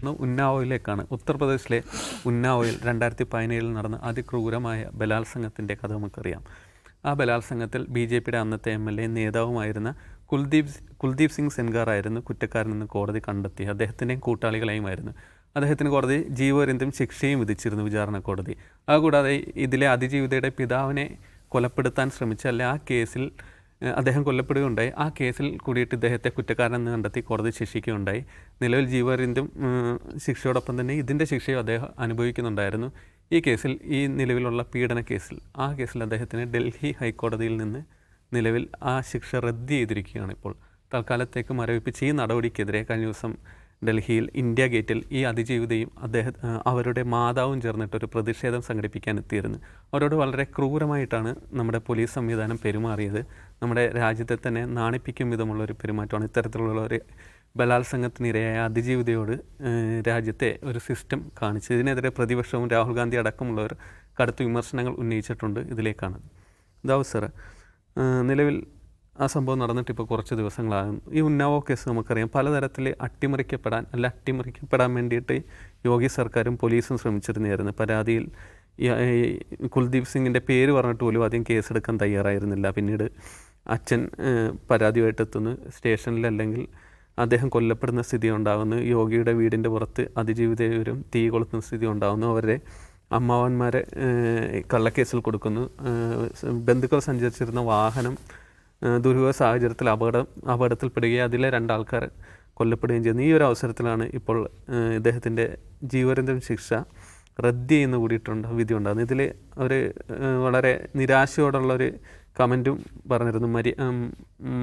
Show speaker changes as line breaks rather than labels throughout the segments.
പോകുന്നത് ഉന്നാവോയിലേക്കാണ്. ഉത്തർപ്രദേശിലെ ഉന്നാവോയിൽ 2017 നടന്ന അതിക്രൂരമായ ബലാത്സംഗത്തിൻ്റെ കഥ നമുക്കറിയാം. ആ ബലാത്സംഗത്തിൽ BJPയുടെ അന്നത്തെ MLA നേതാവുമായിരുന്ന കുൽദീപ് സിംഗ് സെൻഗാർ ആയിരുന്നു കുറ്റക്കാരനെന്ന് കോടതി കണ്ടെത്തി. അദ്ദേഹത്തിൻ്റെയും കൂട്ടാളികളെയുമായിരുന്നു. അദ്ദേഹത്തിന് കോടതി ജീവപര്യന്തം ശിക്ഷയും വിധിച്ചിരുന്നു വിചാരണ കോടതി. അതുകൂടാതെ ഇതിലെ അതിജീവിതയുടെ പിതാവിനെ കൊലപ്പെടുത്താൻ ശ്രമിച്ച ആ കേസിൽ അദ്ദേഹം കൊല്ലപ്പെടുകയുണ്ടായി. ആ കേസിൽ കൂടിയിട്ട് ഇദ്ദേഹത്തെ കുറ്റക്കാരനെന്ന് കണ്ടെത്തി കോടതി ശിക്ഷിക്കുകയുണ്ടായി. നിലവിൽ ജീവപര്യന്തം ശിക്ഷയോടൊപ്പം തന്നെ ഇതിൻ്റെ ശിക്ഷയും അദ്ദേഹം അനുഭവിക്കുന്നുണ്ടായിരുന്നു. ഈ കേസിൽ, ഈ നിലവിലുള്ള പീഡന കേസിൽ, ആ കേസിൽ അദ്ദേഹത്തിന് ഡൽഹി ഹൈക്കോടതിയിൽ നിന്ന് നിലവിൽ ആ ശിക്ഷ റദ്ദ് ചെയ്തിരിക്കുകയാണ്. ഇപ്പോൾ തൽക്കാലത്തേക്ക് മരവിപ്പിച്ച് ഈ നടപടിക്കെതിരെ കഴിഞ്ഞ ദിവസം ഡൽഹിയിൽ ഇന്ത്യ ഗേറ്റിൽ ഈ അതിജീവിതയും അവരുടെ മാതാവും ചേർന്നിട്ടൊരു പ്രതിഷേധം സംഘടിപ്പിക്കാൻ എത്തിയിരുന്നു. അവരോട് വളരെ ക്രൂരമായിട്ടാണ് നമ്മുടെ പോലീസ് സംവിധാനം പെരുമാറിയത്. നമ്മുടെ രാജ്യത്തെ തന്നെ നാണിപ്പിക്കും വിധമുള്ളൊരു പെരുമാറ്റമാണ് ഇത്തരത്തിലുള്ള ഒരു ബലാത്സംഗത്തിനിരയായ അതിജീവിതയോട് രാജ്യത്തെ ഒരു സിസ്റ്റം കാണിച്ചത്. ഇതിനെതിരെ പ്രതിപക്ഷവും രാഹുൽ ഗാന്ധി അടക്കമുള്ളവർ കടുത്ത വിമർശനങ്ങൾ ഉന്നയിച്ചിട്ടുണ്ട്. ഇതിലേക്കാണ് ദാവൂദ് സാറ്, നിലവിൽ ആ സംഭവം നടന്നിട്ട് ഇപ്പോൾ കുറച്ച് ദിവസങ്ങളാകുന്നു. ഈ ഉന്നാവോ കേസ് നമുക്കറിയാം പലതരത്തിൽ അട്ടിമറിക്കപ്പെടാൻ വേണ്ടിയിട്ട് യോഗി സർക്കാരും പോലീസും ശ്രമിച്ചിരുന്നായിരുന്നു. പരാതിയിൽ കുൽദീപ് സിംഗിൻ്റെ പേര് പറഞ്ഞിട്ട് പോലും ആദ്യം കേസെടുക്കാൻ തയ്യാറായിരുന്നില്ല. പിന്നീട് അച്ഛൻ പരാതിയായിട്ട് എത്തുന്നു സ്റ്റേഷനിൽ, അല്ലെങ്കിൽ അദ്ദേഹം കൊല്ലപ്പെടുന്ന സ്ഥിതി ഉണ്ടാകുന്നു. യോഗിയുടെ വീടിൻ്റെ പുറത്ത് അതിജീവിതരും തീ കൊളുത്തുന്ന സ്ഥിതി ഉണ്ടാകുന്നു. അവരുടെ അമ്മാവന്മാരെ കള്ളക്കേസിൽ കൊടുക്കുന്നു. ബന്ധുക്കൾ സഞ്ചരിച്ചിരുന്ന വാഹനം ദുരൂഹ സാഹചര്യത്തിൽ അപകടത്തിൽപ്പെടുകയും അതിലെ 2 ആൾക്കാർ കൊല്ലപ്പെടുകയും ചെയ്യുന്നു. ഈ ഒരു അവസരത്തിലാണ് ഇപ്പോൾ ഇദ്ദേഹത്തിൻ്റെ ജീവപര്യന്തം ശിക്ഷ റദ്ദ് ചെയ്യുന്ന കൂടിയിട്ടുണ്ട് വിധി ഉണ്ടാകുന്നത്. ഇതിൽ അവർ വളരെ നിരാശയോടുള്ളൊരു കമൻറ്റും പറഞ്ഞിരുന്നു.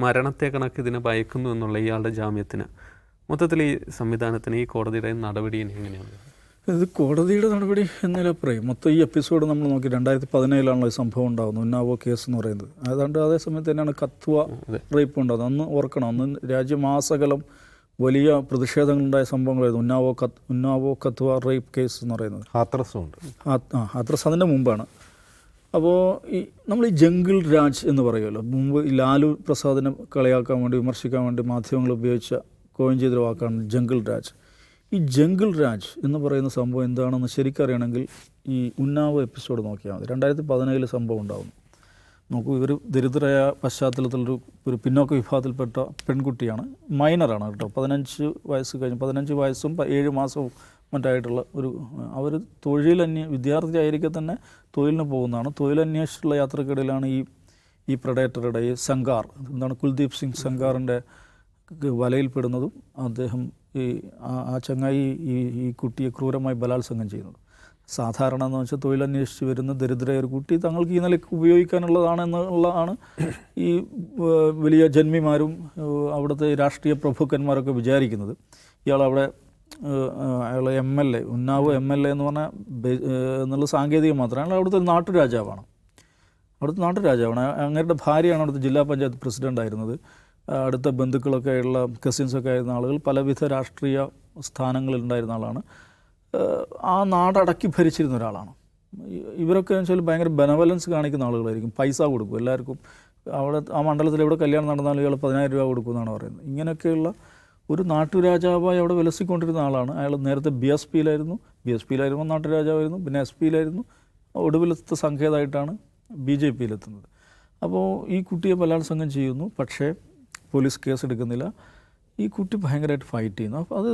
മരണത്തെ കണക്ക് ഇതിനെ ഭയക്കുന്നു എന്നുള്ള ഇയാളുടെ ജാമ്യത്തിന്. മൊത്തത്തിൽ ഈ സംവിധാനത്തിന്, ഈ കോടതിയുടെ നടപടി എങ്ങനെയാണ്?
ഇത് കോടതിയുടെ നടപടി എന്നതിലും പറയും. മൊത്തം ഈ എപ്പിസോഡ് നമ്മൾ നോക്കി 2017 ഈ സംഭവം ഉണ്ടാകുന്നു, ഉന്നാവോ കേസ് എന്ന് പറയുന്നത്. ഏതാണ്ട് അതേ സമയത്ത് തന്നെയാണ് കത്വ റേപ്പ് ഉണ്ടാകുന്നത്. അന്ന് ഓർക്കണം, അന്ന് രാജ്യമാസകലം വലിയ പ്രതിഷേധങ്ങളുണ്ടായ സംഭവങ്ങളായിരുന്നു ഉന്നാവോ കത്വ റേപ്പ് കേസ് എന്ന് പറയുന്നത്. ഹാത്രസ് അതിൻ്റെ മുമ്പാണ്. അപ്പോൾ നമ്മൾ ഈ ജംഗിൾ രാജ് എന്ന് പറയുമല്ലോ, മുമ്പ് ഈ ലാലു പ്രസാദിനെ കളിയാക്കാൻ വേണ്ടി, വിമർശിക്കാൻ വേണ്ടി മാധ്യമങ്ങൾ ഉപയോഗിച്ച കോയിൻ ചെയ്ത വാക്കാണ് ജംഗിൾ രാജ്. ഈ ജംഗിൾ രാജ് എന്ന് പറയുന്ന സംഭവം എന്താണെന്ന് ശരിക്കറിയണമെങ്കിൽ ഈ ഉന്നാവോ എപ്പിസോഡ് നോക്കിയാൽ മതി. 2017 സംഭവം ഉണ്ടാകുന്നു. നോക്കൂ, ഇവർ ദരിദ്രമായ പശ്ചാത്തലത്തിലൊരു പിന്നോക്ക വിഭാഗത്തിൽപ്പെട്ട പെൺകുട്ടിയാണ്, മൈനറാണ് കേട്ടോ. 15 വയസ്സ് കഴിഞ്ഞ്, 15 വയസ്സും 7 മാസവും മറ്റായിട്ടുള്ള അവർ വിദ്യാർത്ഥി ആയിരിക്കെ തന്നെ തൊഴിലിന് പോകുന്നതാണ്. തൊഴിലന്വേഷിച്ചുള്ള യാത്രക്കിടയിലാണ് ഈ പ്രഡേറ്ററുടെ സംഗാർ, കുൽദീപ് സിംഗ് സംഗാറിൻ്റെ വലയിൽപ്പെടുന്നതും അദ്ദേഹം ആ ചങ്ങായി ഈ കുട്ടിയെ ക്രൂരമായി ബലാത്സംഗം ചെയ്യുന്നത്. സാധാരണ എന്ന് വെച്ചാൽ തൊഴിലന്വേഷിച്ച് വരുന്ന ദരിദ്രയായ ഒരു കുട്ടി തങ്ങൾക്ക് ഈ നിലയ്ക്ക് ഉപയോഗിക്കാനുള്ളതാണ് എന്നുള്ളതാണ് ഈ വലിയ ജന്മിമാരും അവിടുത്തെ രാഷ്ട്രീയ പ്രഭുക്കന്മാരൊക്കെ വിചാരിക്കുന്നത്. അയാൾ MLA, ഉന്നാവോ MLA എന്ന് പറഞ്ഞാൽ എന്നുള്ള സാങ്കേതികം മാത്രമാണ്. അയാൾ അവിടുത്തെ ഒരു നാട്ടുരാജാവാണ്. അങ്ങേരുടെ ഭാര്യയാണ് അവിടുത്തെ ജില്ലാ പഞ്ചായത്ത് പ്രസിഡൻ്റായിരുന്നത്. അടുത്ത ബന്ധുക്കളൊക്കെ ഉള്ള കസിൻസൊക്കെ ആയിരുന്ന ആളുകൾ, പലവിധ രാഷ്ട്രീയ സ്ഥാനങ്ങളിൽ ഉണ്ടായിരുന്ന ആളാണ്. ആ നാടടക്കി ഭരിച്ചിരുന്ന ഒരാളാണ്. ഇവരൊക്കെ എന്ന് വെച്ചാൽ ഭയങ്കര ബെനവലൻസ് കാണിക്കുന്ന ആളുകളായിരിക്കും. പൈസ കൊടുക്കും എല്ലാവർക്കും. അവിടെ ആ മണ്ഡലത്തിൽ എവിടെ കല്യാണം നടന്നാലും ഇയാൾ 10,000 രൂപ കൊടുക്കുമെന്നാണ് പറയുന്നത്. ഇങ്ങനെയൊക്കെയുള്ള ഒരു നാട്ടുരാജാവായി അവിടെ വിലസിക്കൊണ്ടിരുന്ന ആളാണ്. അയാൾ നേരത്തെ BSPയിലായിരുന്നു, നാട്ടുരാജാവായിരുന്നു, പിന്നെ SP-യിലായിരുന്നു. ഒടുവിലത്തെ സങ്കേതമായിട്ടാണ് BJPയിലെത്തുന്നത്. അപ്പോൾ ഈ കുട്ടിയെ ബലാത്സംഗം ചെയ്യുന്നു, പക്ഷേ പോലീസ് കേസെടുക്കുന്നില്ല. ഈ കുട്ടി ഭയങ്കരമായിട്ട് ഫൈറ്റ് ചെയ്യുന്നു. അപ്പോൾ അത്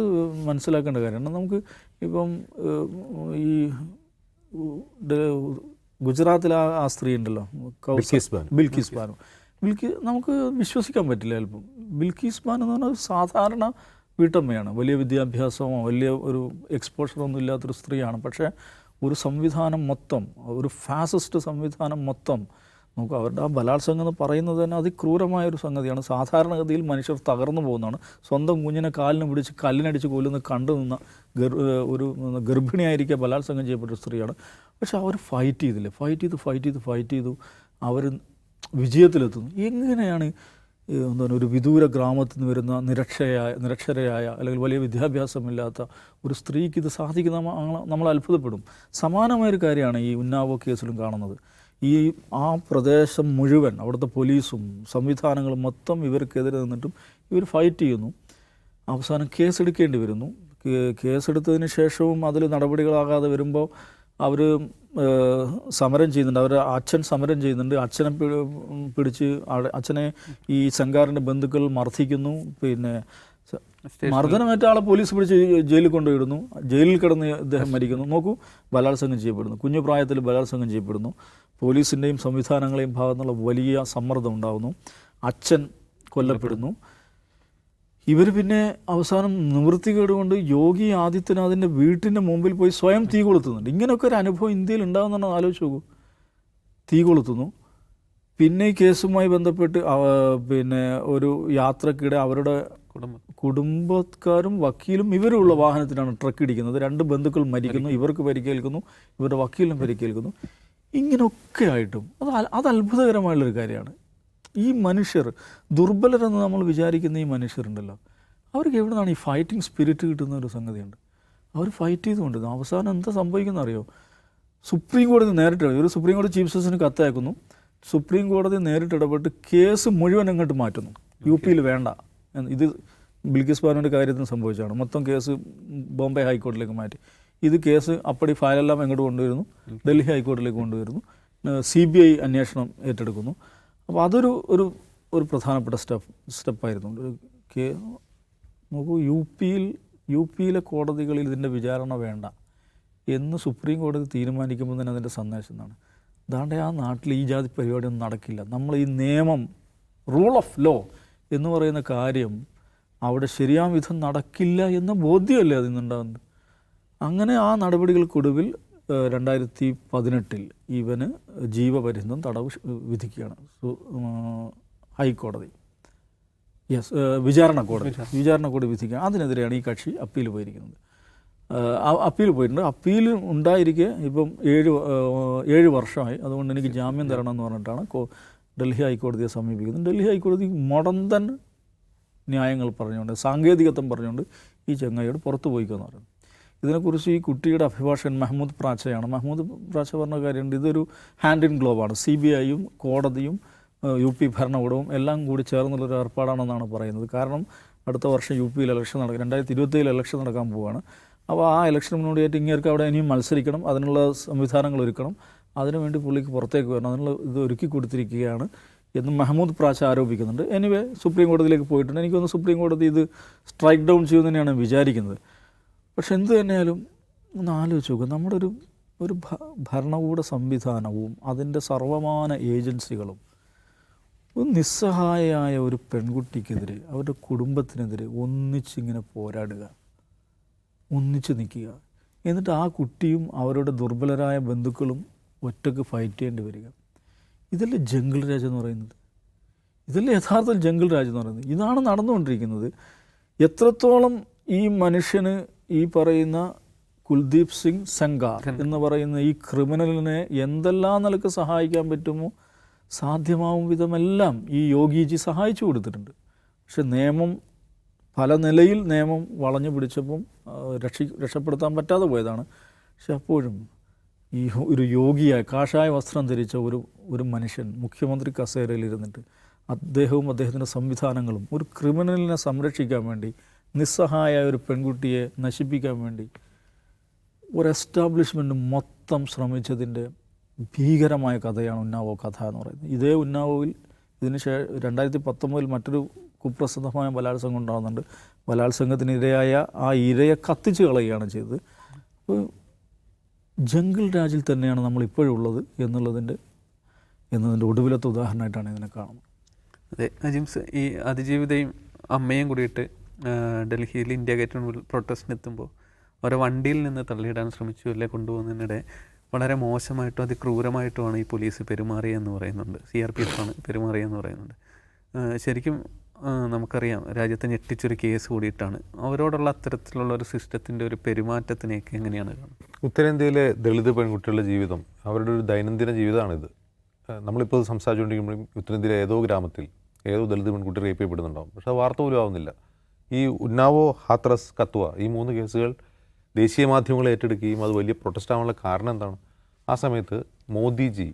മനസ്സിലാക്കേണ്ട കാര്യമാണ്. നമുക്ക് ഇപ്പം ഈ ഗുജറാത്തിലെ ആ സ്ത്രീ ഉണ്ടല്ലോ, ബിൽക്കിസ് ബാനു. നമുക്ക് വിശ്വസിക്കാൻ പറ്റില്ല ചിലപ്പം. ബിൽക്കിസ് ബാനു എന്ന് പറഞ്ഞാൽ സാധാരണ വീട്ടമ്മയാണ്. വലിയ വിദ്യാഭ്യാസമോ വലിയ ഒരു എക്സ്പോഷറൊന്നും ഇല്ലാത്തൊരു സ്ത്രീയാണ്. പക്ഷേ ഒരു സംവിധാനം മൊത്തം, ഒരു ഫാസിസ്റ്റ് സംവിധാനം മൊത്തം നമുക്ക് അവരുടെ ആ ബലാത്സംഗം എന്ന് പറയുന്നത് തന്നെ അതിക്രൂരമായൊരു സംഗതിയാണ്. സാധാരണഗതിയിൽ മനുഷ്യർ തകർന്നു പോകുന്നതാണ്. സ്വന്തം കുഞ്ഞിനെ കാലിന് പിടിച്ച് കല്ലിനടിച്ച് കൊല്ലുന്ന കണ്ടു നിന്ന ഒരു ഗർഭിണിയായിരിക്കുക ബലാത്സംഗം ചെയ്യപ്പെട്ട സ്ത്രീയാണ്. പക്ഷെ അവർ ഫൈറ്റ് ചെയ്തു അവർ വിജയത്തിലെത്തുന്നു. എങ്ങനെയാണ് ഒരു വിദൂര ഗ്രാമത്തിൽ നിന്ന് വരുന്ന നിരക്ഷരയായ അല്ലെങ്കിൽ വലിയ വിദ്യാഭ്യാസമില്ലാത്ത ഒരു സ്ത്രീക്ക് ഇത് സാധിക്കുന്ന നമ്മൾ അത്ഭുതപ്പെടും. സമാനമായൊരു കാര്യമാണ് ഈ ഉന്നാവോ കേസിലും കാണുന്നത്. ആ പ്രദേശം മുഴുവൻ, അവിടുത്തെ പോലീസും സംവിധാനങ്ങളും മൊത്തം ഇവർക്കെതിരെ നിന്നിട്ടും ഇവർ ഫൈറ്റ് ചെയ്യുന്നു. അവസാനം കേസെടുക്കേണ്ടി വരുന്നു. കേസെടുത്തതിന് ശേഷവും അതിൽ നടപടികളാകാതെ വരുമ്പോൾ അവർ സമരം ചെയ്യുന്നുണ്ട്. അവർ അച്ഛൻ സമരം ചെയ്യുന്നുണ്ട്. അച്ഛനെ പിടിച്ച് അച്ഛനെ ഈ സംഘാറിൻ്റെ ബന്ധുക്കൾ മർദ്ദിക്കുന്നു. പിന്നെ മർദ്ദനമേറ്റ ആളെ പോലീസ് പിടിച്ച് ജയിലിൽ കൊണ്ടുപോയിടുന്നു. ജയിലിൽ കിടന്ന് ഇദ്ദേഹം മരിക്കുന്നു. നോക്കൂ, ബലാത്സംഗം ചെയ്യപ്പെടുന്നു. കുഞ്ഞു പ്രായത്തിൽ ബലാത്സംഗം ചെയ്യപ്പെടുന്നു. പോലീസിൻ്റെയും സംവിധാനങ്ങളെയും ഭാഗത്തുനിന്നുള്ള വലിയ സമ്മർദ്ദം ഉണ്ടാകുന്നു. അച്ഛൻ കൊല്ലപ്പെടുന്നു. ഇവർ പിന്നെ അവസാനം നിവൃത്തികേട് കൊണ്ട് യോഗി ആദിത്യനാഥിൻ്റെ വീട്ടിൻ്റെ മുമ്പിൽ പോയി സ്വയം തീ കൊളുത്തുന്നുണ്ട്. ഇങ്ങനെയൊക്കെ ഒരു അനുഭവം ഇന്ത്യയിൽ ഉണ്ടാകുമെന്നാണ് ആലോചിച്ച് നോക്കൂ. തീ കൊളുത്തുന്നു. പിന്നെ ഈ കേസുമായി ബന്ധപ്പെട്ട് പിന്നെ ഒരു യാത്രക്കിടെ അവരുടെ കുടുംബക്കാരും വക്കീലും ഇവരുള്ള വാഹനത്തിനാണ് ട്രക്ക് ഇടിക്കുന്നത്. 2 ബന്ധുക്കൾ മരിക്കുന്നു. ഇവർക്ക് പരിക്കേൽക്കുന്നു. ഇവരുടെ വക്കീലിനും പരിക്കേൽക്കുന്നു. ഇങ്ങനെയൊക്കെ ആയിട്ടും അത് അത്ഭുതകരമായുള്ളൊരു കാര്യമാണ്. ഈ മനുഷ്യർ ദുർബലരെന്ന് നമ്മൾ വിചാരിക്കുന്ന ഈ മനുഷ്യരുണ്ടല്ലോ, അവർക്ക് എവിടെ നിന്നാണ് ഈ ഫൈറ്റിംഗ് സ്പിരിറ്റ് കിട്ടുന്ന ഒരു സംഗതിയുണ്ട്. അവർ ഫൈറ്റ് ചെയ്തുകൊണ്ടിരുന്നു. അവസാനം എന്താ സംഭവിക്കുന്നത് അറിയോ? സുപ്രീം കോടതി നേരിട്ട് ഒരു സുപ്രീം കോടതി ചീഫ് ജസ്റ്റിസിന് കത്തയക്കുന്നു. സുപ്രീം കോടതി നേരിട്ട് ഇടപെട്ട് കേസ് മുഴുവൻ അങ്ങോട്ട് മാറ്റുന്നു. UP വേണ്ട. ഇത് ബിൽക്കിസ് ബാനുവിൻ്റെ കാര്യത്തിന് സംഭവിച്ചതാണ്. മൊത്തം കേസ് ബോംബെ ഹൈക്കോടതിയിലേക്ക് മാറ്റി. ഇത് കേസ് അപ്പടി ഫയലെല്ലാം എങ്ങോട്ട് കൊണ്ടുവരുന്നു? ഡൽഹി ഹൈക്കോടതിയിലേക്ക് കൊണ്ടുവരുന്നു. CBI അന്വേഷണം ഏറ്റെടുക്കുന്നു. അപ്പോൾ അതൊരു ഒരു പ്രധാനപ്പെട്ട സ്റ്റെപ്പായിരുന്നു. നോക്കൂ, യു പിയിലെ കോടതികളിൽ ഇതിൻ്റെ വിചാരണ വേണ്ട എന്ന് സുപ്രീം കോടതി തീരുമാനിക്കുമ്പോൾ തന്നെ അതിൻ്റെ സന്ദേശം എന്താണ്? അതാണ്ട് ആ നാട്ടിൽ ഈ ജാതി പരിപാടിയൊന്നും നടക്കില്ല. നമ്മൾ ഈ നിയമം, റൂൾ ഓഫ് ലോ എന്ന് പറയുന്ന കാര്യം അവിടെ ശരിയാം വിധം നടക്കില്ല എന്ന ബോധ്യമല്ലേ അതിൽ നിന്നുണ്ടാകുന്നത്. അങ്ങനെ ആ നടപടികൾക്കൊടുവിൽ 2018 ഇവന് ജീവപര്യന്തം തടവ് വിധിക്കുകയാണ് ഹൈക്കോടതി. വിചാരണ കോടതി വിധിക്കുകയാണ്. അതിനെതിരെയാണ് ഈ കക്ഷി അപ്പീൽ പോയിരിക്കുന്നത്. അപ്പീൽ പോയിട്ടുണ്ട്. അപ്പീൽ ഉണ്ടായിരിക്കെ ഇപ്പം 7 വർഷമായി. അതുകൊണ്ട് എനിക്ക് ജാമ്യം തരണം എന്ന് പറഞ്ഞിട്ടാണ് ഡൽഹി ഹൈക്കോടതിയെ സമീപിക്കുന്നത്. ഡൽഹി ഹൈക്കോടതി മുടന്തൻ ന്യായങ്ങൾ പറഞ്ഞുകൊണ്ട്, സാങ്കേതികത്വം പറഞ്ഞുകൊണ്ട് ഈ ചങ്ങായിയോട് പുറത്തു പോയിക്കുമെന്ന് പറയുന്നത്. ഇതിനെക്കുറിച്ച് ഈ കുട്ടിയുടെ അഭിഭാഷകൻ മഹ്മൂദ് പ്രാച്ചയാണ്. മഹ്മൂദ് പ്രാച്ച പറഞ്ഞ കാര്യമുണ്ട്. ഇതൊരു ഹാൻഡ് ഇൻ ഗ്ലോവാണ്. CBIയും കോടതിയും UP ഭരണകൂടവും എല്ലാം കൂടി ചേർന്നുള്ളൊരു ഏർപ്പാടാണെന്നാണ് പറയുന്നത്. കാരണം അടുത്ത വർഷം UP ഇലക്ഷൻ നടക്കും. 2027 ഇലക്ഷൻ നടക്കാൻ പോവുകയാണ്. അപ്പോൾ ആ ഇലക്ഷന് മുന്നോടിയായിട്ട് ഇങ്ങേർക്ക് അവിടെ ഇനിയും മത്സരിക്കണം. അതിനുള്ള സംവിധാനങ്ങൾ ഒരുക്കണം. അതിനുവേണ്ടി പുള്ളിക്ക് പുറത്തേക്ക് വരണം. അതിനുള്ള ഇത് ഒരുക്കി കൊടുത്തിരിക്കുകയാണ് എന്ന് മഹ്മൂദ് പ്രാച്ച ആരോപിക്കുന്നുണ്ട്. എനിവേ സുപ്രീം കോടതിയിലേക്ക് പോയിട്ടുണ്ട്. എനിക്കൊന്ന് സുപ്രീം കോടതി ഇത് സ്ട്രൈക്ക് ഡൗൺ ചെയ്യുമെന്ന് തന്നെയാണ് വിചാരിക്കുന്നത്. പക്ഷെ എന്ത് തന്നെയാലും ഒന്ന് ആലോചിച്ച് നോക്കുക. നമ്മുടെ ഒരു ഭരണകൂട സംവിധാനവും അതിൻ്റെ സർവമാന ഏജൻസികളും ഒരു നിസ്സഹായയായ ഒരു പെൺകുട്ടിക്കെതിരെ, അവരുടെ കുടുംബത്തിനെതിരെ ഒന്നിച്ചിങ്ങനെ പോരാടുക, ഒന്നിച്ച് നിൽക്കുക. എന്നിട്ട് ആ കുട്ടിയും അവരുടെ ദുർബലരായ ബന്ധുക്കളും ഒറ്റക്ക് ഫൈറ്റ് ചെയ്യേണ്ടി വരിക. ഇതല്ലേ ജംഗിൾ രാജ് എന്ന് പറയുന്നത്? ഇതല്ലേ യഥാർത്ഥത്തിൽ ജംഗിൾ രാജ് എന്ന് പറയുന്നത്? ഇതാണ് നടന്നുകൊണ്ടിരിക്കുന്നത്. എത്രത്തോളം ഈ മനുഷ്യന്, ഈ പറയുന്ന കുൽദീപ് സിംഗ് സെങ്കാർ എന്ന് പറയുന്ന ഈ ക്രിമിനലിനെ എന്തെല്ലാം നിലക്ക് സഹായിക്കാൻ പറ്റുമോ സാധ്യമാവും വിധമെല്ലാം ഈ യോഗിജി സഹായിച്ചു കൊടുത്തിട്ടുണ്ട്. പക്ഷെ നിയമം പല നിലയിൽ നിയമം വളഞ്ഞു പിടിച്ചപ്പം രക്ഷപ്പെടുത്താൻ പറ്റാതെ പോയതാണ്. പക്ഷെ അപ്പോഴും ഈ ഒരു യോഗിയായ കാഷായ വസ്ത്രം ധരിച്ച ഒരു മനുഷ്യൻ മുഖ്യമന്ത്രി കസേരയിൽ ഇരുന്നിട്ട് അദ്ദേഹവും അദ്ദേഹത്തിൻ്റെ സംവിധാനങ്ങളും ഒരു ക്രിമിനലിനെ സംരക്ഷിക്കാൻ വേണ്ടി, നിസ്സഹായ ഒരു പെൺകുട്ടിയെ നശിപ്പിക്കാൻ വേണ്ടി ഒരു എസ്റ്റാബ്ലിഷ്മെൻറ്റ് മൊത്തം ശ്രമിച്ചതിൻ്റെ ഭീകരമായ കഥയാണ് ഉന്നാവോ കഥ എന്ന് പറയുന്നത്. ഇതേ ഉന്നാവോയിൽ ഇതിന് 2019 മറ്റൊരു കുപ്രസിദ്ധമായ ബലാത്സംഗം ഉണ്ടാകുന്നുണ്ട്. ബലാത്സംഗത്തിനിരയായ ആ ഇരയെ കത്തിച്ച് കളയുകയാണ് ചെയ്തത്. അപ്പോൾ ജംഗിൾ രാജിൽ തന്നെയാണ് നമ്മളിപ്പോഴും ഉള്ളത് എന്നതിൻ്റെ ഒടുവിലത്തെ ഉദാഹരണമായിട്ടാണ് ഇതിനെ കാണുന്നത്.
അതെ അജിംസ്, ഈ അതിജീവിതയും അമ്മയും കൂടിയിട്ട് ഡൽഹിയിൽ ഇന്ത്യ ഗേറ്റിന് മുന്നിൽ പ്രൊട്ടസ്റ്റിനെത്തുമ്പോൾ അവരെ വണ്ടിയിൽ നിന്ന് തള്ളിയിടാൻ ശ്രമിച്ചു അല്ലെ കൊണ്ടുപോകുന്നതിനിടെ വളരെ മോശമായിട്ടും അതിക്രൂരമായിട്ടുമാണ് ഈ പോലീസ് പെരുമാറിയെന്ന് പറയുന്നുണ്ട്. CRPF ആണ് പെരുമാറിയെന്ന് പറയുന്നുണ്ട്. ശരിക്കും നമുക്കറിയാം രാജ്യത്തെ ഞെട്ടിച്ചൊരു കേസ് കൂടിയിട്ടാണ്. അവരോടുള്ള അത്തരത്തിലുള്ള ഒരു സിസ്റ്റത്തിൻ്റെ ഒരു പെരുമാറ്റത്തിനെയൊക്കെ എങ്ങനെയാണ് കാണുന്നത്?
ഉത്തരേന്ത്യയിലെ ദളിത് പെൺകുട്ടികളുടെ ജീവിതം, അവരുടെ ഒരു ദൈനംദിന ജീവിതമാണിത്. നമ്മളിപ്പോൾ സംസാരിച്ചുകൊണ്ടിരിക്കുമ്പോഴും ഉത്തരേന്ത്യയിലെ ഏതോ ഗ്രാമത്തിൽ ഏതോ ദളിത് പെൺകുട്ടി റേപ്പ് ചെയ്യപ്പെടുന്നുണ്ടാവും. പക്ഷേ അത് വാർത്ത പോലും ആവുന്നില്ല. ഈ ഉന്നാവോ, ഹാത്രസ്, കത്വ ഈ 3 കേസുകൾ ദേശീയ മാധ്യമങ്ങൾ ഏറ്റെടുക്കുകയും അത് വലിയ പ്രൊട്ടസ്റ്റ് ആവാനുള്ള കാരണം എന്താണ്? ആ സമയത്ത് മോദിജി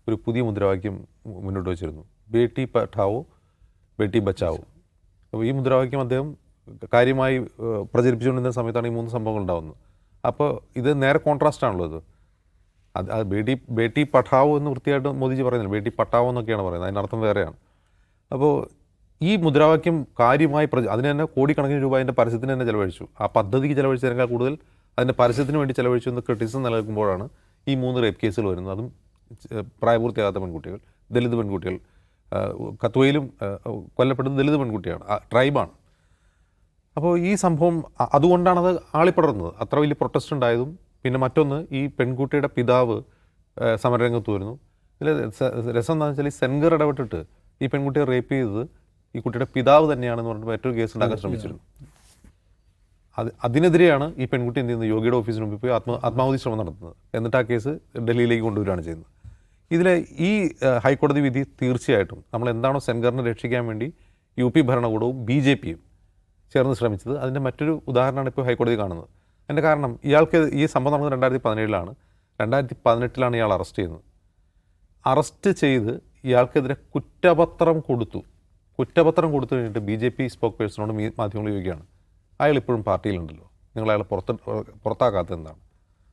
ഒരു പുതിയ മുദ്രാവാക്യം മുന്നോട്ട് വച്ചിരുന്നു, ബേട്ടി പഠാവോ ബേട്ടി ബച്ചാവോ. അപ്പോൾ ഈ മുദ്രാവാക്യം അദ്ദേഹം കാര്യമായി പ്രചരിപ്പിച്ചുകൊണ്ടിരുന്ന സമയത്താണ് ഈ 3 സംഭവങ്ങൾ ഉണ്ടാകുന്നത്. അപ്പോൾ ഇത് നേരെ കോൺട്രാസ്റ്റാണല്ലോ ഇത്. അത് ബേട്ടി പഠാവോ എന്ന് വൃത്തിയായിട്ട് മോദിജി പറയുന്നില്ല, ബേട്ടി പട്ടാവോ എന്നൊക്കെയാണ് പറയുന്നത്, അതിനർത്ഥം വേറെയാണ്. അപ്പോൾ ഈ മുദ്രാവാക്യം കാര്യമായി അതിന് തന്നെ കോടിക്കണക്കിന് രൂപ അതിൻ്റെ പരസ്യത്തിന് തന്നെ ചിലവഴിച്ചു. ആ പദ്ധതിക്ക് ചിലവഴിച്ചതിനേക്കാൾ കൂടുതൽ അതിൻ്റെ പരസ്യത്തിന് വേണ്ടി ചിലവഴിച്ചു എന്ന് ക്രിറ്റിസിസം നിലനിൽക്കുമ്പോഴാണ് ഈ 3 റേപ്പ് കേസുകൾ വരുന്നത്. അതും പ്രായപൂർത്തിയാകാത്ത പെൺകുട്ടികൾ, ദലിത് പെൺകുട്ടികൾ. കത്വയിലും കൊല്ലപ്പെട്ടത് ദലിത് പെൺകുട്ടിയാണ്, ട്രൈബാണ്. അപ്പോൾ ഈ സംഭവം അതുകൊണ്ടാണത് ആളിപ്പടർന്നത്, അത്ര വലിയ പ്രൊട്ടസ്റ്റ് ഉണ്ടായതും. പിന്നെ മറ്റൊന്ന്, ഈ പെൺകുട്ടിയുടെ പിതാവ് സമരരംഗത്ത് വരുന്നു. ഇതിൽ രസം എന്താണെന്ന് വെച്ചാൽ ഈ സെൻഗർ ഇടപെട്ടിട്ട് ഈ പെൺകുട്ടിയെ റേപ്പ് ചെയ്തത് ഈ കുട്ടിയുടെ പിതാവ് തന്നെയാണെന്ന് പറഞ്ഞിട്ട് മറ്റൊരു കേസ് ഉണ്ടാക്കാൻ ശ്രമിച്ചിരുന്നു. അതിനെതിരെയാണ് ഈ പെൺകുട്ടി എന്ത് ചെയ്യുന്നത്, യോഗിയുടെ ഓഫീസിന് മുമ്പിൽ പോയി ആത്മാഹുതി ശ്രമം നടത്തുന്നത്. എന്നിട്ട് ആ കേസ് ഡൽഹിയിലേക്ക് കൊണ്ടുവരികയാണ് ചെയ്യുന്നത്. ഇതിലെ ഈ ഹൈക്കോടതി വിധി തീർച്ചയായിട്ടും നമ്മൾ എന്താണോ സെൻഗറിനെ രക്ഷിക്കാൻ വേണ്ടി UP ഭരണകൂടവും BJPയും ചേർന്ന് ശ്രമിച്ചത്, അതിൻ്റെ മറ്റൊരു ഉദാഹരണമാണ് ഇപ്പോൾ ഹൈക്കോടതി കാണുന്നത്. അതിൻ്റെ കാരണം, ഇയാൾക്ക് ഈ സംഭവം നടന്നത് 2017 2018 ഇയാൾ അറസ്റ്റ് ചെയ്യുന്നത്. അറസ്റ്റ് ചെയ്ത് ഇയാൾക്കെതിരെ കുറ്റപത്രം കൊടുത്തു കഴിഞ്ഞിട്ട് BJP സ്പോക്ക് പേഴ്സണോട് മാധ്യമങ്ങൾ ചോദിക്കുകയാണ്, അയാൾ ഇപ്പോഴും പാർട്ടിയിലുണ്ടല്ലോ, നിങ്ങൾ അയാളെ പുറത്താക്കാത്തത് എന്താണ്?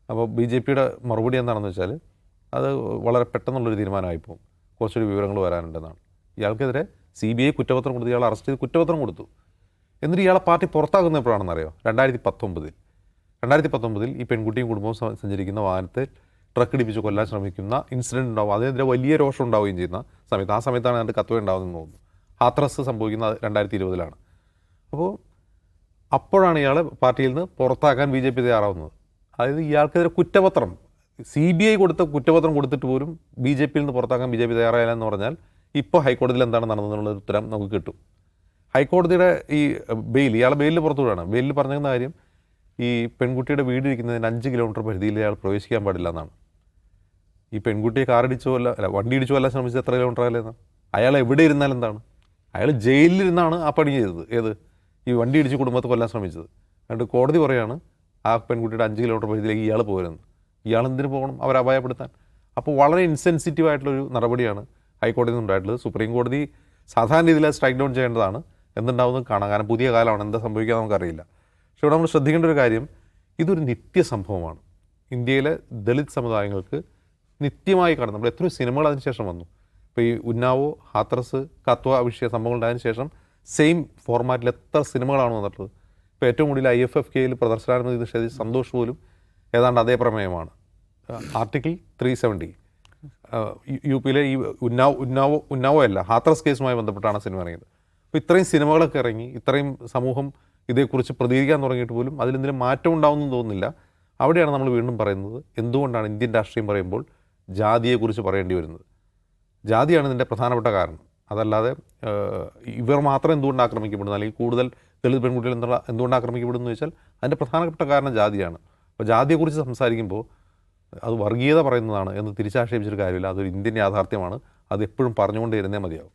അപ്പോൾ BJPയുടെ മറുപടി എന്താണെന്ന് വെച്ചാൽ, അത് വളരെ പെട്ടെന്നുള്ളൊരു തീരുമാനമായിപ്പോൾ, കുറച്ചൊരു വിവരങ്ങൾ വരാനുണ്ടെന്നാണ്. ഇയാൾക്കെതിരെ CBI കുറ്റപത്രം കൊടുത്ത് ഇയാൾ അറസ്റ്റ് ചെയ്ത് കുറ്റപത്രം കൊടുത്തു. എന്നിട്ട് ഇയാളെ പാർട്ടി പുറത്താക്കുന്ന എപ്പോഴാണെന്ന് അറിയോ? 2019 ഈ പെൺകുട്ടിയും കുടുംബവും സഞ്ചരിക്കുന്ന വാഹനത്തെ ട്രക്ക് ഇടിപ്പിച്ച് കൊല്ലാൻ ശ്രമിക്കുന്ന ഇൻസിഡൻറ്റ് ഉണ്ടാവും. അതിനെതിരെ വലിയ രോഷം ഉണ്ടാവുകയും ചെയ്യുന്ന സമയത്ത്, ആ സമയത്താണ് അതിൻ്റെ കത്വ ഉണ്ടാകുന്നതെന്ന് തോന്നുന്നു. ഹാത്രസ് സംഭവിക്കുന്നത് 2020 അപ്പോഴാണ് ഇയാളെ പാർട്ടിയിൽ നിന്ന് പുറത്താക്കാൻ BJP തയ്യാറാവുന്നത്. അതായത് ഇയാൾക്കെതിരെ കുറ്റപത്രം, CBI കൊടുത്ത കുറ്റപത്രം കൊടുത്തിട്ട് പോലും BJPയിൽ നിന്ന് പുറത്താക്കാൻ BJP തയ്യാറായില്ല എന്ന് പറഞ്ഞാൽ, ഇപ്പോൾ ഹൈക്കോടതിയിൽ എന്താണ് നടന്നതെന്നുള്ളൊരു ഉത്തരം നമുക്ക് കിട്ടും. ഹൈക്കോടതിയുടെ ഈ ഇയാളെ ബെയിലിൽ പുറത്തു വിടുകയാണ്. ബെയിലിൽ പറഞ്ഞിരുന്ന കാര്യം, ഈ പെൺകുട്ടിയുടെ വീടിരിക്കുന്നതിന് 5 കിലോമീറ്റർ പരിധിയിൽ അയാൾ പ്രവേശിക്കാൻ പാടില്ല എന്നാണ്. ഈ പെൺകുട്ടിയെ വണ്ടി ഇടിച്ചു കൊല്ലാൻ ശ്രമിച്ചത് എത്ര കിലോമീറ്റർ ആയാലും അയാൾ എവിടെ ഇരുന്നാൽ എന്താണ്? അയാൾ ജയിലിലിരുന്നാണ് ആ പണി ചെയ്തത്. ഈ വണ്ടി ഇടിച്ച് കുടുംബത്തെ കൊല്ലാൻ ശ്രമിച്ചത്. എന്നിട്ട് കോടതി പറയാണ് ആ പെൺകുട്ടിയുടെ 5 കിലോമീറ്റർ പരിധിയിലേക്ക് ഇയാൾ പോരുന്നത്. ഇയാൾ എന്തിനു പോകണം? അവരെ അപായപ്പെടുത്താൻ. അപ്പോൾ വളരെ ഇൻസെൻസിറ്റീവ് ആയിട്ടുള്ളൊരു നടപടിയാണ് ഹൈക്കോടതിയിൽ നിന്നുണ്ടായിട്ടുള്ളത്. സുപ്രീം കോടതി സാധാരണ രീതിയിൽ സ്ട്രൈക്ക് ഡൗൺ ചെയ്യേണ്ടതാണ്. എന്തുണ്ടാവുന്നത് കാണാം, കാരണം പുതിയ കാലമാണ്, എന്താ സംഭവിക്കുക നമുക്കറിയില്ല. പക്ഷേ ഇവിടെ നമ്മൾ ശ്രദ്ധിക്കേണ്ട ഒരു കാര്യം, ഇതൊരു നിത്യസംഭവമാണ്. ഇന്ത്യയിലെ ദളിത് സമുദായങ്ങൾക്ക് നിത്യമായി കാണും. നമ്മൾ എത്രയോ സിനിമകൾ അതിന് ശേഷം വന്നു. ഇപ്പോൾ ഈ ഉന്നാവോ, ഹാത്രസ്, കത്വ വിഷയ സംഭവങ്ങൾ ഉണ്ടായതിനു ശേഷം സെയിം ഫോർമാറ്റിൽ എത്ര സിനിമകളാണ് വന്നിട്ടുള്ളത്. ഇപ്പോൾ ഏറ്റവും കൂടുതൽ IFFKയിൽ പ്രദർശനാനുമതി നിഷേധിച്ച സന്തോഷ് പോലും ഏതാണ്ട് അതേ പ്രമേയമാണ്. ആർട്ടിക്കിൾ 370 UPയിലെ ഈ ഉന്നാവോ അല്ല, ഹാത്രസ് കേസുമായി ബന്ധപ്പെട്ടാണ് സിനിമ ഇറങ്ങിയത്. അപ്പോൾ ഇത്രയും സിനിമകളൊക്കെ ഇറങ്ങി, ഇത്രയും സമൂഹം ഇതേക്കുറിച്ച് പ്രതികരിക്കാൻ തുടങ്ങിയിട്ട് പോലും അതിലെന്തെങ്കിലും മാറ്റം ഉണ്ടാവുമെന്ന് തോന്നുന്നില്ല. അവിടെയാണ് നമ്മൾ വീണ്ടും പറയുന്നത്, എന്തുകൊണ്ടാണ് ഇന്ത്യൻ രാഷ്ട്രീയം പറയുമ്പോൾ ജാതിയെക്കുറിച്ച് പറയേണ്ടി വരുന്നത്? ജാതിയാണ് ഇതിൻ്റെ പ്രധാനപ്പെട്ട കാരണം. അതല്ലാതെ ഇവർ മാത്രം എന്തുകൊണ്ട് ആക്രമിക്കപ്പെടുന്നു, അല്ലെങ്കിൽ കൂടുതൽ ദളിത് പെൺകുട്ടികൾ എന്തുകൊണ്ട് ആക്രമിക്കപ്പെടുന്നു എന്ന് വെച്ചാൽ അതിൻ്റെ പ്രധാനപ്പെട്ട കാരണം ജാതിയാണ്. അപ്പോൾ ജാതിയെക്കുറിച്ച് സംസാരിക്കുമ്പോൾ അത് വർഗീയത പറയുന്നതാണ് എന്ന് തിരിച്ചാക്ഷേപിച്ചൊരു കാര്യമില്ല. അതൊരു ഇന്ത്യൻ യാഥാർത്ഥ്യമാണ്. അത് എപ്പോഴും പറഞ്ഞുകൊണ്ടേ ഇരുന്നേ മതിയാവും.